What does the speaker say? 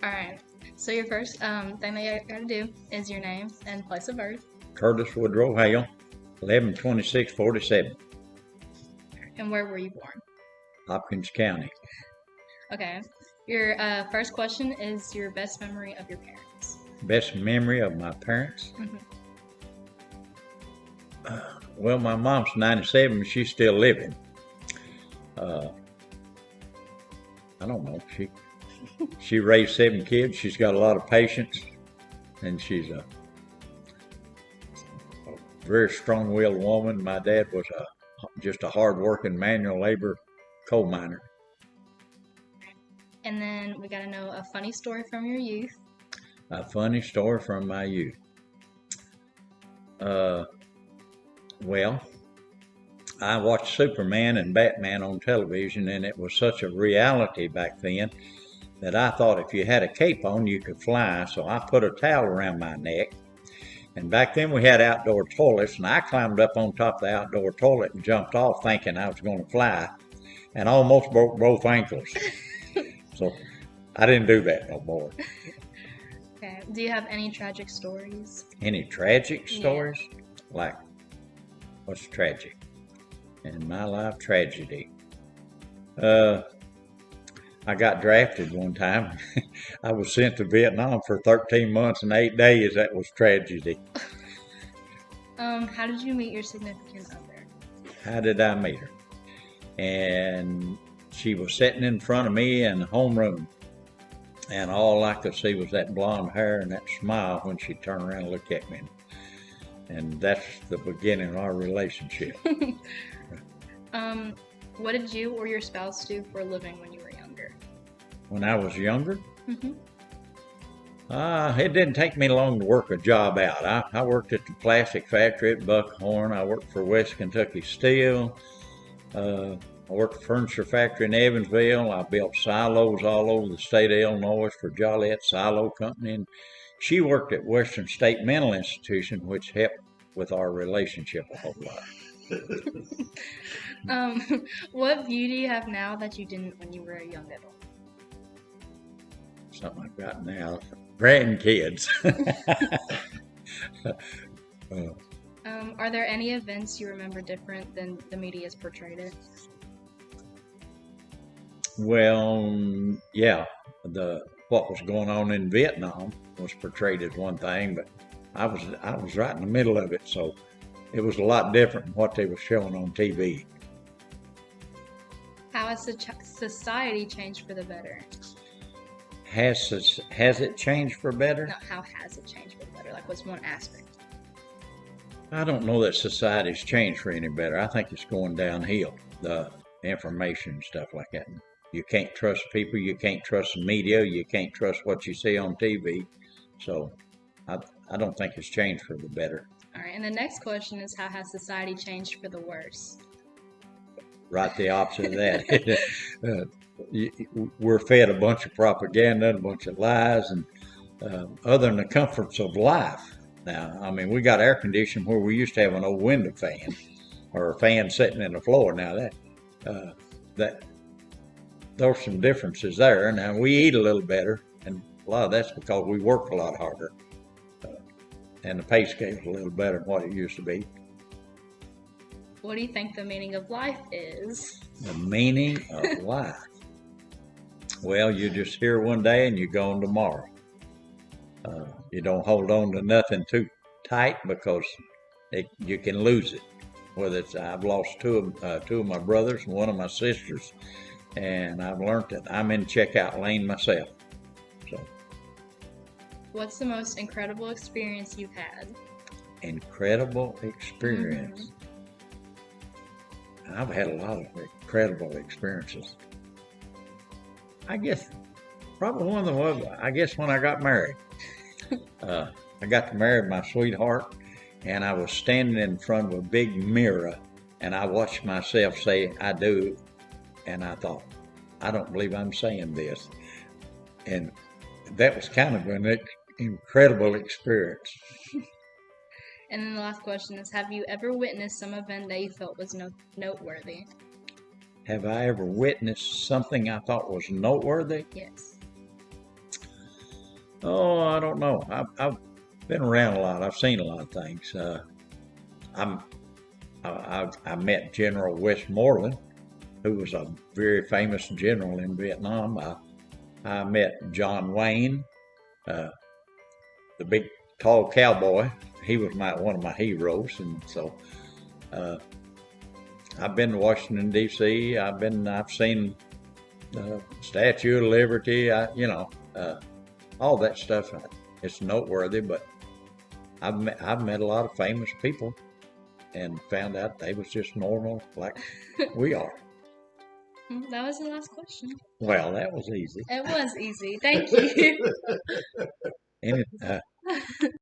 All right. So your first thing that you got to do is your name and place of birth, Curtis Woodrow Hale, 112647, and where were you born? Hopkins County. Okay. Your first question is your best memory of your parents. Best memory of my parents? Hmm. Well, my mom's 97. She's still living. Uh, I don't know. She raised 7 kids. She's got a lot of patience, and she's a very strong-willed woman. My dad was just a hard-working manual labor coal miner. And then we got to know a funny story from your youth. A funny story from my youth. Well, I watched Superman and Batman on television, and it was such a reality back then that I thought if you had a cape on, you could fly. So I put a towel around my neck. And back then we had outdoor toilets, and I climbed up on top of the outdoor toilet and jumped off thinking I was going to fly, and almost broke both ankles. So I didn't do that no more. Okay. Do you have any tragic stories? Any tragic Yeah. stories? Like, what's tragic? In my life, tragedy. I got drafted one time. I was sent to Vietnam for 13 months and 8 days. That was tragedy. How did you meet your significant other? How did I meet her? And she was sitting in front of me in the homeroom. And all I could see was that blonde hair and that smile when she turned around and looked at me. And that's the beginning of our relationship. What did you or your spouse do for a living when you were younger? When I was younger, Mm-hmm. it didn't take me long to work a job out. I worked at the plastic factory at Buckhorn. I worked for West Kentucky Steel. I worked at the furniture factory in Evansville. I built silos all over the state of Illinois for Joliet Silo Company. And she worked at Western State Mental Institution, which helped with our relationship a whole lot. What view do you have now that you didn't when you were a young adult? Something I've got now. Grandkids. Are there any events you remember different than the media's portrayed it? Well, yeah, what was going on in Vietnam was portrayed as one thing, but I was right in the middle of it, so it was a lot different than what they were showing on TV. How has society changed for the better? Has it changed for better? No, how has it changed for the better? Like, what's one aspect? I don't know that society's changed for any better. I think it's going downhill. The information and stuff like that. You can't trust people. You can't trust the media. You can't trust what you see on TV. So I don't think it's changed for the better. All right, and the next question is, how has society changed for the worse? Right, the opposite of that. We're fed a bunch of propaganda and a bunch of lies, and other than the comforts of life. Now, I mean, we got air conditioning where we used to have an old window fan or a fan sitting in the floor. Now that there's some differences there. Now we eat a little better, and a lot of that's because we work a lot harder, and the pay scale's a little better than what it used to be. What do you think the meaning of life is? The meaning of life. Well, you're just here one day and you're gone tomorrow. You don't hold on to nothing too tight because you can lose it. Whether it's I've lost two of my brothers and one of my sisters, and I've learned that I'm in checkout lane myself. So, What's the most incredible experience you've had? incredible experience. I've had a lot of incredible experiences. I guess probably one of them was, I guess, when I got married. I got to marry my sweetheart, and I was standing in front of a big mirror, and I watched myself say, I do, and I thought, I don't believe I'm saying this. And that was kind of an incredible experience. And then the last question is, have you ever witnessed some event that you felt was noteworthy? Have I ever witnessed something I thought was noteworthy? Yes. Oh, I don't know. I've been around a lot. I've seen a lot of things. I'm I met General Westmoreland, who was a very famous general in Vietnam. I met John Wayne, uh, the big tall cowboy. He was one of my heroes, and so uh, I've been to Washington D.C. I've seen the Statue of Liberty. All that stuff. It's noteworthy, but I've met a lot of famous people and found out they was just normal like we are. That was the last question. Well, that was easy. It was easy. Thank you. Any,